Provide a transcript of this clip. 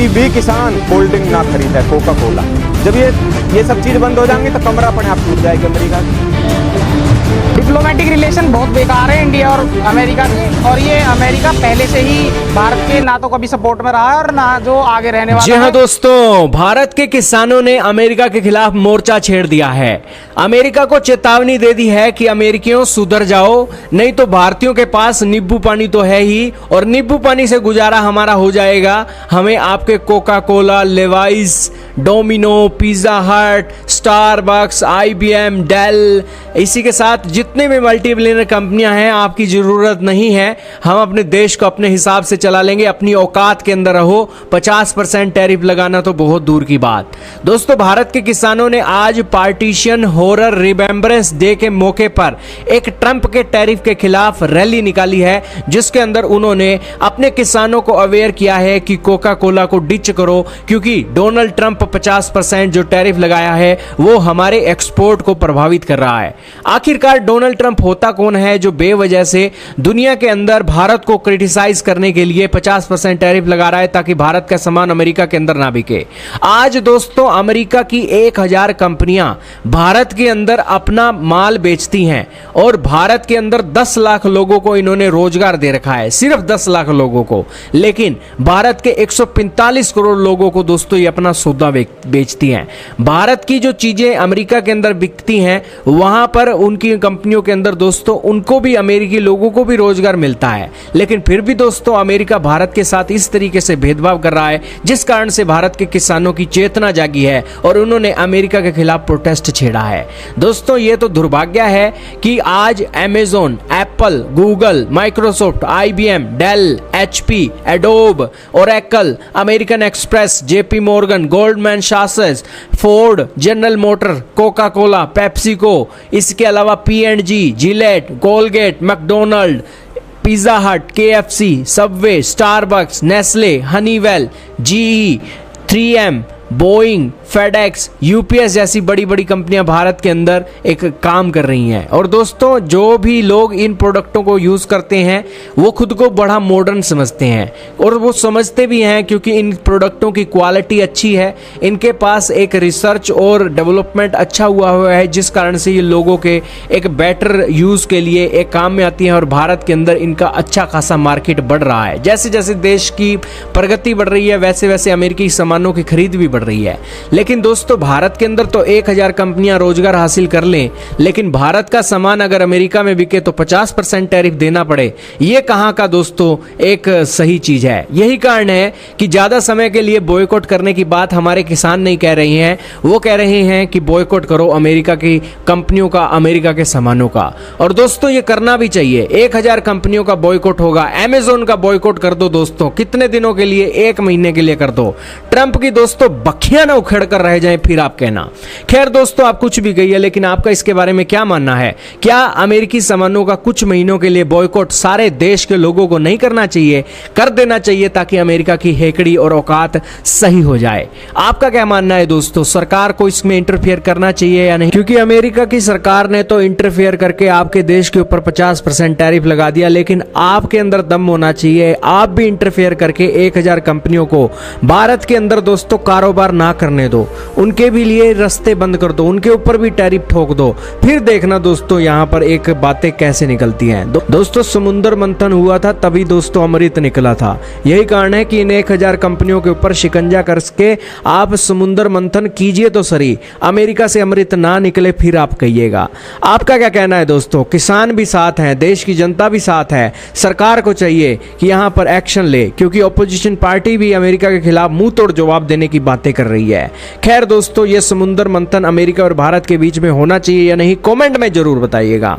कोई भी किसान कोल्ड ड्रिंक ना खरीदा है, कोका कोला। जब ये सब चीज बंद हो जाएंगी तो कमरा अपने आप टूट जाएगी अमेरिका की। डिप्लोमेटिक रिलेशन बहुत बेकार है इंडिया और अमेरिका के, और ये अमेरिका पहले से ही भारत के ना तो कभी सपोर्ट में रहा है और ना जो आगे रहने वाला जी है। हाँ दोस्तों, भारत के किसानों ने अमेरिका के खिलाफ मोर्चा छेड़ दिया है। अमेरिका को चेतावनी दे दी है कि अमेरिकियों सुधर जाओ, नहीं तो भारतीयों के पास नींबू पानी तो है ही, और नींबू पानी से गुजारा हमारा हो जाएगा। हमें आपके Coca Cola, Levi's, domino, pizza हट, स्टारबक्स, IBM, डेल, इसी के साथ जितने भी मल्टीबिलियनर कंपनियां हैं आपकी जरूरत नहीं है। हम अपने देश को अपने हिसाब से चला लेंगे, अपनी औकात के अंदर रहो। 50% टैरिफ लगाना तो बहुत दूर की बात। दोस्तों, भारत के किसानों ने आज पार्टीशन हॉरर रिमेम्बरेंस डे के मौके पर एक ट्रंप के टैरिफ के खिलाफ रैली निकाली है, जिसके अंदर उन्होंने अपने किसानों को अवेयर किया है कि कोका कोला को डिच करो, क्योंकि डोनाल्ड ट्रंप 50% जो टैरिफ लगाया है वो हमारे एक्सपोर्ट को प्रभावित कर रहा है। आखिरकार डोनाल्ड ट्रंप होता कौन है जो बेवजह से दुनिया के अंदर भारत को क्रिटिसाइज करने के लिए 50% टैरिफ लगा रहा है ताकि भारत का सामान अमेरिका के अंदर ना बिके। आज दोस्तों, अमेरिका की 1000 कंपनियां भारत के अंदर अपना माल बेचती हैं और भारत के अंदर 10 लाख लोगों को इन्होंने रोजगार दे रखा है, सिर्फ 10 लाख लोगों को। लेकिन भारत के 145 करोड़ लोगों को दोस्तों ये अपना सौदा बेचती हैं। भारत की जो चीजें अमेरिका के अंदर बिकती हैं वहां पर उनकी कंपनियों के अंदर दोस्तों उनको भी, अमेरिकी लोगों को भी रोजगार मिलता है। लेकिन फिर भी दोस्तों, अमेरिका भारत के साथ इस तरीके से भेदभाव कर रहा है, जिस कारण से भारत के किसानों की चेतना जागी है और उन्होंने अमेरिका के खिलाफ प्रोटेस्ट छेड़ा है। दोस्तों, ये तो दुर्भाग्य है कि आज Amazon, Apple, Google, Microsoft, IBM, Dell, HP, Adobe, Oracle, American Express, JP Morgan, Goldman Sachs, Ford, General Motor, Coca Cola, PepsiCo, इसके अलावा P&G, Gillette, Colgate, McDonald, Pizza Hut, KFC, Subway, Starbucks, Nestle, Honeywell, GE, 3M, Boeing, FedEx, UPS जैसी बड़ी बड़ी कंपनियां भारत के अंदर एक काम कर रही हैं। और दोस्तों, जो भी लोग इन प्रोडक्टों को यूज करते हैं वो खुद को बड़ा मॉडर्न समझते हैं, और वो समझते भी हैं क्योंकि इन प्रोडक्टों की क्वालिटी अच्छी है, इनके पास एक रिसर्च और डेवलपमेंट अच्छा हुआ है, जिस कारण से ये लोगों के एक बेटर यूज के लिए एक काम में आती हैं और भारत के अंदर इनका अच्छा खासा मार्केट बढ़ रहा है। जैसे जैसे देश की प्रगति बढ़ रही है वैसे वैसे अमेरिकी सामानों की खरीद भी बढ़ रही है। लेकिन दोस्तों, भारत के अंदर तो 1000 कंपनियां रोजगार हासिल कर लें, लेकिन भारत का सामान अगर अमेरिका में बिके तो 50% टैरिफ देना पड़े, ये कहां का दोस्तों एक सही चीज है। यही कारण है कि ज्यादा समय के लिए बॉयकॉट करने की बात हमारे किसान नहीं कह रहे हैं, वो कह रहे हैं कि बॉयकॉट करो अमेरिका की कंपनियों का, अमेरिका के सामानों का। और दोस्तों, ये करना भी चाहिए। 1000 कंपनियों का बॉयकॉट होगा। अमेज़न का बॉयकॉट कर दो दोस्तों, कितने दिनों के लिए? 1 महीने के लिए कर दो। ट्रंप की दोस्तों बखियां ना उखड़ कर रह जाए फिर आप कहना। खैर दोस्तों, आप कुछ भी कहिए, लेकिन आपका इसके बारे में क्या मानना है? क्या अमेरिकी सामानों का कुछ महीनों के लिए बॉयकॉट सारे देश के लोगों को नहीं करना चाहिए? कर देना चाहिए ताकि अमेरिका की हेकड़ी और औकात सही हो जाए। आपका क्या मानना है दोस्तों? सरकार को इसमें इंटरफेयर करना चाहिए या नहीं? क्योंकि अमेरिका की सरकार ने तो इंटरफेयर करके आपके देश के ऊपर 50% टैरिफ लगा दिया, लेकिन आपके अंदर दम होना चाहिए। आप भी इंटरफेयर करके 1000 कंपनियों को भारत के अंदर दोस्तों कारोबार ना करने दो, उनके भी लिए रास्ते बंद कर दो, उनके ऊपर भी टैरिफ ठोक दो। फिर देखना दोस्तों यहाँ पर एक बातें कैसे निकलती हैं। दोस्तों, समुद्र मंथन हुआ था तभी दोस्तों अमृत निकला था। यही कारण है कि इन 1000 कंपनियों के ऊपर शिकंजा करके आप समुद्र मंथन कीजिए तो सही, अमेरिका से अमृत ना निकले फिर आप कहिएगा। आपका क्या कहना है दोस्तों? किसान भी साथ हैं, देश की जनता भी साथ है, सरकार को चाहिए कि यहाँ पर एक्शन ले, क्योंकि ऑपोजिशन पार्टी भी अमेरिका के खिलाफ मुंह तोड़ जवाब देने की बातें कर रही है। खैर दोस्तों, ये समुद्र मंथन अमेरिका और भारत के बीच में होना चाहिए या नहीं, कमेंट में जरूर बताइएगा।